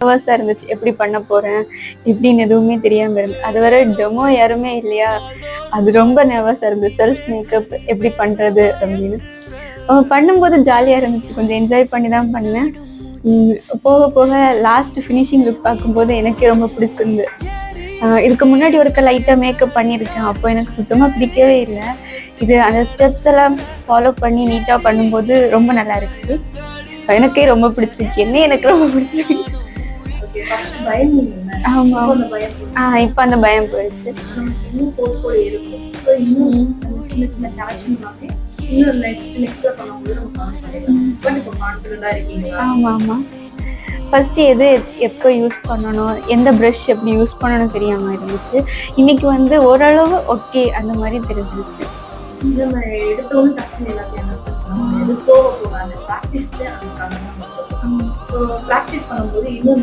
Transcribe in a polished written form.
நர்வஸா இருந்துச்சு. எப்படி பண்ண போறேன்? எப்படின்னு எதுவுமே தெரியாம இருந்தது. அது வர டெமோ யாருமே இல்லையா? அது ரொம்ப நர்வஸா இருந்தது. செல்ஃப் மேக்கப் எப்படி பண்றது? அப்படின்னு. பண்ணும்போது ஜாலியா இருந்துச்சு. கொஞ்சம் என்ஜாய் பண்ணி தான் பண்ணேன். ம் போக போக லாஸ்ட் ஃபினிஷிங் லுக் பார்க்கும்போது எனக்கே ரொம்ப பிடிச்சிருந்து. இதுக்கு முன்னாடி ஒருக்க லைட்டா மேக்கப் பண்ணியிருக்கேன். அப்போ எனக்கு சுத்தமா பிடிக்கவே இல்ல. இது அந்த ஸ்டெப்ஸ் எல்லாம் ஃபாலோ பண்ணி நீட்டா பண்ணும்போது ரொம்ப நல்லா இருக்குது. எனக்கே ரொம்ப பிடிச்சிருக்கு. எனக்கு ரொம்ப பிடிச்சிருக்கு. ஆமா. இப்ப அந்த பயம் போயிடுச்சு. ஆமா ஆமா. ஃபர்ஸ்ட் எது எப்போ யூஸ் பண்ணணும், எந்த ப்ரஷ் எப்படி யூஸ் பண்ணணும் தெரியாம இருந்துச்சு. இன்னைக்கு வந்து ஓரளவு ஓகே அந்த மாதிரி தெரிஞ்சிருச்சு. நம்ம எடுத்தோன்னு டக்குனு எல்லாத்தையும் எது போக போக அந்த ப்ராக்டிஸ் தான் ஸோ ப்ராக்டிஸ் பண்ணும்போது இன்னும்